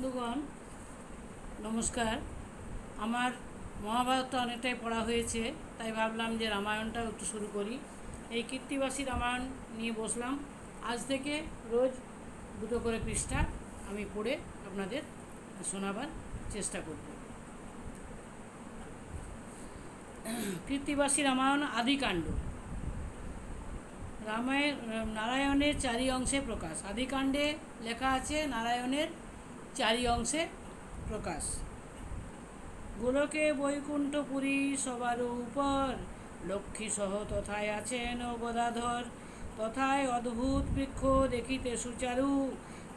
বন্ধুগণ নমস্কার। আমার মহাভারতটা অনেকটাই পড়া হয়েছে, তাই ভাবলাম যে রামায়ণটাও একটু শুরু করি। এই কৃত্তিবাসী রামায়ণ নিয়ে বসলাম। আজ থেকে রোজ দুটো করে পৃষ্ঠা আমি পড়ে আপনাদের শোনাবার চেষ্টা করব। কৃত্তিবাসী রামায়ণ আদিকাণ্ড। নারায়ণের চারি অংশে প্রকাশ। আদিকাণ্ডে লেখা আছে নারায়ণের চারি অংশে প্রকাশ। গোলকে বৈকুণ্ঠপুরী সবার উপর, লক্ষ্মী সহ তথায় আছেন গদাধর। তথায় অদ্ভুত বৃক্ষ দেখিতে সুচারু,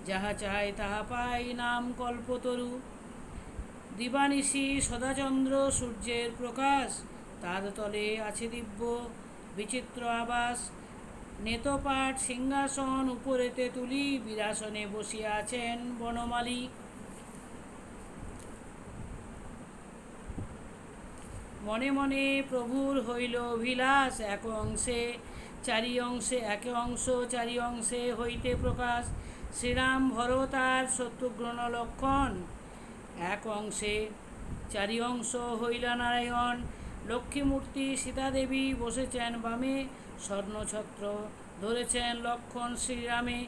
যাহা চায় তাহা পাই নাম কল্পতরু। দিবানিশি সদাচন্দ্র সূর্যের প্রকাশ, তার তলে আছে দিব্য বিচিত্র আবাস। নেতপাট সিংহাসন উপরেতে তুলি, বিরাসনে বসিয়া আছেন বনমালী। মনে মনে প্রভুর হইল অভিলাষ, এক অংশে চারি অংশে হইতে প্রকাশ। শ্রীরাম ভরত আর শত্রুঘ্ন লক্ষণ, এক অংশে চারি অংশ হইলা নারায়ণ। লক্ষ্মীমূর্তি সীতাদেবী বসেছেন বামে, স্বর্ণছত্র ধরেছেন লক্ষণ শ্রীরামে।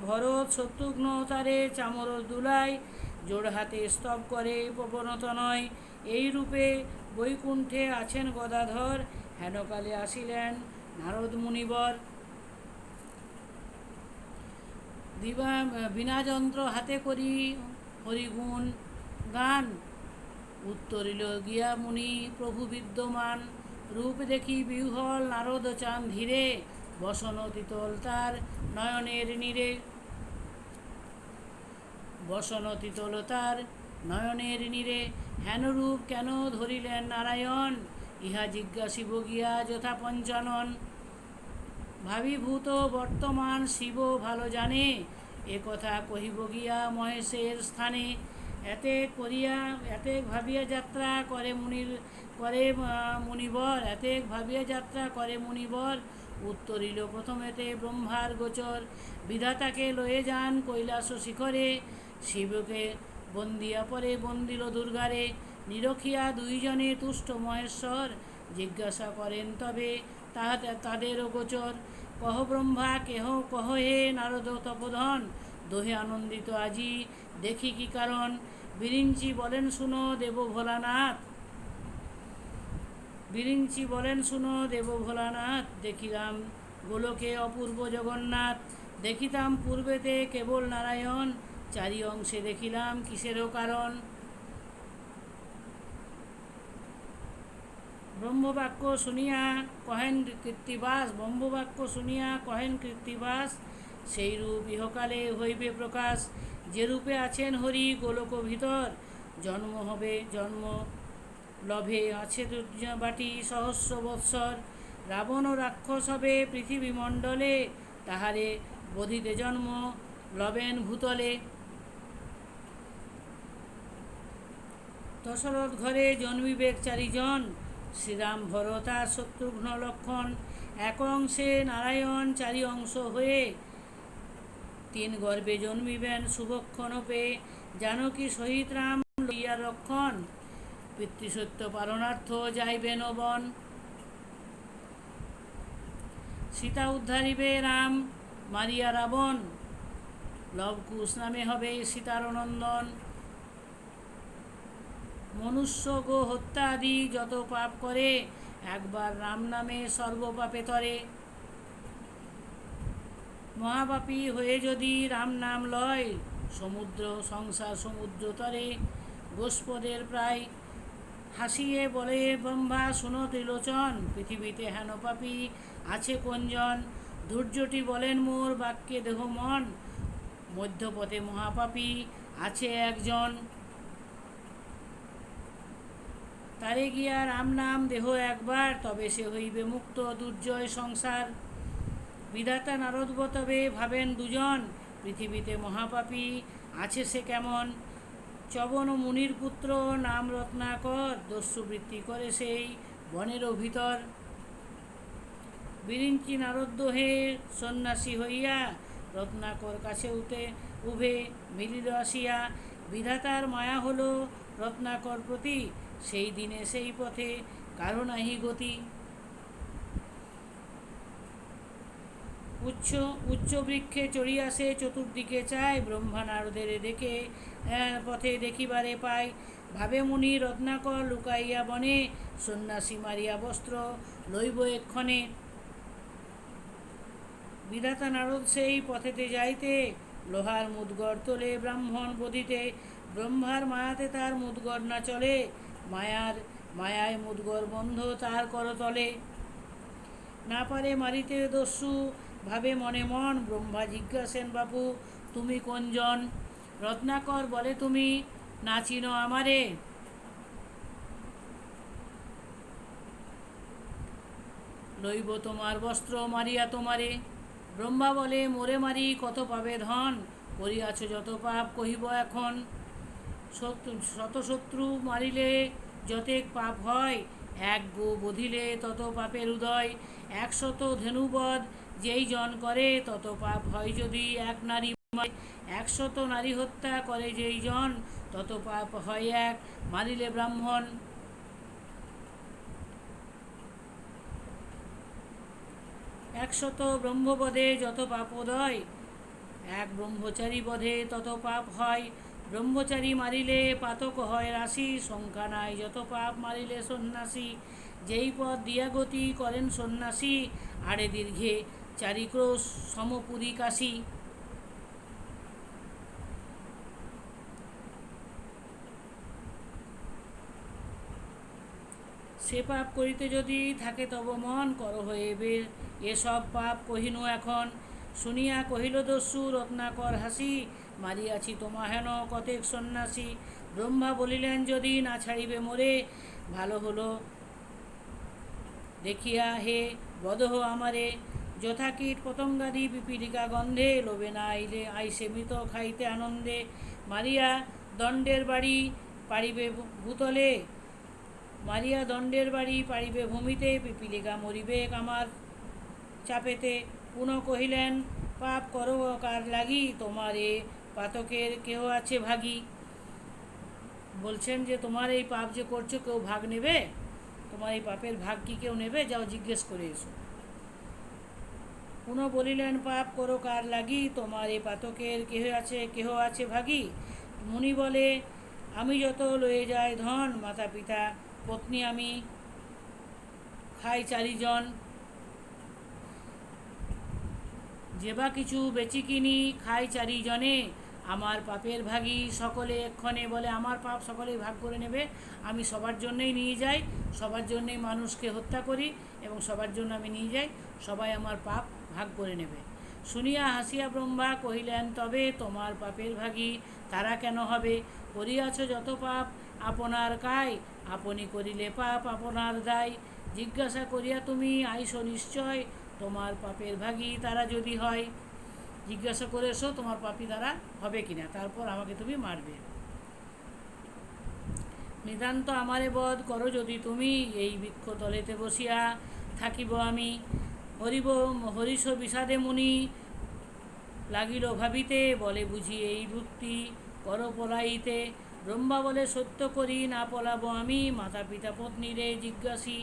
ভরত শত্রুঘ্ন তারে চামর দুলায়, জোড় হাতে স্তব করে পবনতনয়। এই রূপে বৈকুণ্ঠে আছেন গদাধর, হেনকালে আসিলেন নারদ মুনিবর। বীণাযন্ত্র হাতে করি হরিগুণ গান, উত্তরিল গিয়া মুনি প্রভু বিদ্যমান। রূপ দেখি বিহ্বল নারদ চান ধীরে, বসন তিতল তার নয়নের নীরে। হেন রূপ কেন ধরিলেন নারায়ণ, ইহা জিজ্ঞাসিব গিয়া যথা পঞ্চানন। ভাবিভূত বর্তমান শিব ভালো জানে, এ কথা কহিব গিয়া মহেশের স্থানে। এতেক ভাবিয়া যাত্রা করে মুনিবর। উত্তরিল প্রথমেতে ব্রহ্মার গোচর, বিধাতাকে লয়ে যান কৈলাস শিখরে। শিবকে বন্দিয়া পরে বন্দিল দুর্গারে, নিরখিয়া দুইজনে তুষ্ট মহেশ্বর। জিজ্ঞাসা করেন তবে তাদেরও গোচর, কহ ব্রহ্মা কহ হে নারদ তপোধন। দোহে আনন্দিত আজি দেখি কি কারণ, বিরিঞ্চি বলেন শুনো দেব ভোলানাথ। দেখিলাম গোলকে অপূর্ব জগন্নাথ, দেখিতাম পূর্বেতে কেবল নারায়ণ। চারি অংশে দেখিলাম কিসেরও কারণ, ব্রহ্মবাক্য শুনিয়া কহেন কৃত্তিবাস। সেই রূপ ইহকালে হইবে প্রকাশ, যে রূপে আছেন হরি গোলক ভিতর। জন্ম লভে আছে বাটি সহস্র বৎসর। রাবণ রাক্ষস হবে পৃথিবী মণ্ডলে, তাহারে বধিতে জন্ম লবেন ভূতলে। দশরথ ঘরে জন্মিবেক চারিজন, শ্রীরাম ভরত আর শত্রুঘ্ন লক্ষণ। এক অংশে নারায়ণ চারি অংশ হয়ে, তিন গর্ভে জন্মিবেন শুভক্ষণ পেয়ে। জানকী সহিত রাম লইয়া রক্ষণ, পিতৃসত্য পালনার্থ যাইবেন বন। সীতা উদ্ধারিবে রাম মারিয়া রাবণ, লবকুশ নামে হবে সীতার নন্দন। মনুষ্য গো হত্যা আদি যত পাপ করে, একবার রাম নামে সর্বপাপে তরে। মহাপাপী হয়ে যদি রাম নাম লয়, সংসার সমুদ্র তরে। গোষ্পদের প্রায় হাসিয়ে বলে ব্রহ্মা শুনো ত্রিলোচন, পৃথিবীতে হেন পাপী আছে কোনজন। ধৈর্যটি বলেন মোর বাক্যে দেহ মন, মধ্যপথে মহাপাপী আছে একজন। তারে গিয়া রাম নাম দেহ একবার, তবে সে হইবে মুক্ত দুর্জয় সংসার। বিধাতা নারদবতবে ভাবেন দুজন, পৃথিবীতে মহাপাপী আছে সে কেমন। চবন মুনির পুত্র নাম রত্নাকর, দস্যুবৃত্তি করে সেই বনেরও ভিতর। বিরিঞ্চি নারদ হে সন্ন্যাসী হইয়া, রত্নাকর কাছে উভে মিলিল আসিয়া। বিধাতার মায়া হলো রত্নাকর প্রতি, সেই দিনে সেই পথে কারো নাহি গতি। উচ্চ উচ্চ বৃক্ষে চড়িয়াছে, চতুর্দিকে চায়, ব্রহ্মা নারদের দেখে পথে দেখিবারে পায়। ভাবে মুনি রত্নাকর লুকাইয়া বনে, সন্ন্যাসী মারিয়া বস্ত্র লইব এক্ষণে। বিধাতা নারদ সেই পথেতে যাইতে, লোহার মুদগর তোলে ব্রাহ্মণ বধিতে। ব্রহ্মার মায়াতে তার মুদগর না চলে, মায়ায় মুদগর বন্ধ তার করতলে। না পারে মারিতে দস্যু ভাবে মনে মন, ব্রহ্মা জিজ্ঞাসেন বাপু তুমি কোনজন? রত্নাকর বলে তুমি না চিনো আমারে, লইব তোমার বস্ত্র মারিয়া তোমারে। ব্রহ্মা বলে মোরে মারি কত পাবে ধন, করিয়াছ যত পাপ কহিব এখন। শত শত্রু মারিলে যতেক পাপ হয়, এক গো বধিলে তত পাপের উদয়। 100 ধেনুবধ যেই জন করে, তত পাপ হয় যদি এক নারী। 100 নারী হত্যা করে যেই জন, তত পাপ হয় এক মারিলে ব্রাহ্মণ। 100 ব্রহ্মবধে যত পাপোদয়, এক ব্রহ্মচারী বধে তত পাপ হয়। ব্রহ্মচারী মারিলে পাতক হয় রাশি, সংখ্যা নাই যত পাপ মারিলে সন্ন্যাসী। যেই পথ দিয়া গতি করেন সন্ন্যাসী, আড়ে দীর্ঘে চারিক্রোশ সমপুরী কাশী। সে পাপ করিতে যদি থাকে তব মন, কর হইবে এসব পাপ কহিনু এখন। শুনিয়া কহিল দস্যু রত্নাকর হাসি, মারিয়াছি তোমা হেন কতেক সন্ন্যাসী। ব্রহ্মা বলিলেন যদি না ছাড়িবে মোরে, ভালো হলো দেখিয়া হে বদহ আমারে। যথা কীট পতঙ্গাদি পিপীলিকা গন্ধে, লোভে না আইলে আইসে মৃত খাইতে আনন্দে। মারিয়া দণ্ডের বাড়ি পারিবে ভূতলে, মারিয়া দণ্ডের বাড়ি পারিবে ভূমিতে। পিপীলিকা মরিবে আমার চাপেতে। পুনঃ কহিলেন পাপ করো কার লাগি, তোমার এ পাতকের কেহ আছে ভাগী। বলছেন যে তোমার এই পাপ যে করছো কেউ ভাগ নেবে? তোমার এই পাপের ভাগ কি কেউ নেবে? যাও জিজ্ঞেস করে এসো। পুনঃ বলিলেন পাপ করো কার লাগি, তোমার এই পাতকের কেহ আছে ভাগী। মুনি বলে আমি যত লয়ে যায় ধন, মাতা পিতা পত্নী আমি খাই 4 জন। যেবা কিছু বেচি কিনি খাই 4 জনে, আমার পাপের ভাগী সকলে এক্ষণে। বলে আমার পাপ সকলেই ভাগ করে নেবে, আমি সবার জন্যই নিয়ে যাই, সবার জন্যই মানুষকে হত্যা করি এবং সবার জন্য আমি নিয়ে যাই, সবাই আমার পাপ ভাগ করে নেবে। শুনিয়া হাসিয়া ব্রহ্মা কহিলেন তবে তোমার পাপের ভাগী তারা কেন হবে? করিয়াছ যত পাপ আপনার কায়, আপনি করিলে পাপ আপনার দায়। জিজ্ঞাসা করিয়া তুমি আইসো নিশ্চয়, তোমার পাপের ভাগী তারা যদি হয়। জিজ্ঞাসা করে এসো তোমার পাপী তারা হবে কিনা, তারপর আমাকে তুমি মারবে। নিতান্ত আমারে বধ করো যদি তুমি, এই বৃক্ষ তলেতে বসিয়া থাকিব আমি। হরিষ বিষাদে মুনি লাগিল ভাবিতে, বলে বুঝি এই ভক্তি করো পলাইতে। ব্রহ্মা বলে সত্য করি না পলাবো আমি, মাতা পিতা পত্নীরে জিজ্ঞাসি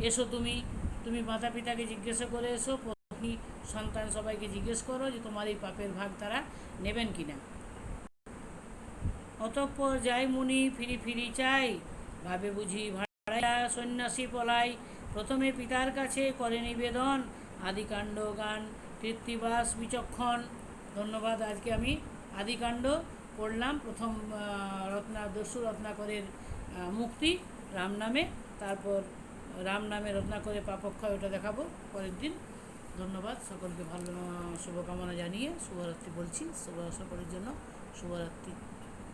এসো তুমি। তুমি মাতা পিতাকে জিজ্ঞাসা করে এসো, পত্নী সন্তান সবাইকে জিজ্ঞেস করো যে তোমার এই পাপের ভাগ তারা নেবেন কিনা। অতঃপর যাই মুনি ফিরি ফিরি চাই, ভাবে বুঝি ভাড়াইয়া সন্ন্যাসী পলাই। প্রথমে পিতার কাছে করে নিবেদন, আদিকাণ্ড গান কৃত্তিবাস বিচক্ষণ। ধন্যবাদ। আজকে আমি আদিকাণ্ড পড়লাম, প্রথম দস্যু রত্নাকরের মুক্তি রাম নামে, তারপর রাম নামে রত্নাকরের পাপক্ষয় ওটা দেখাবো পরের দিন। ধন্যবাদ সকলকে, ভালো শুভকামনা জানিয়ে শুভরাত্রি বলছি। সকলের জন্য শুভরাত্রি।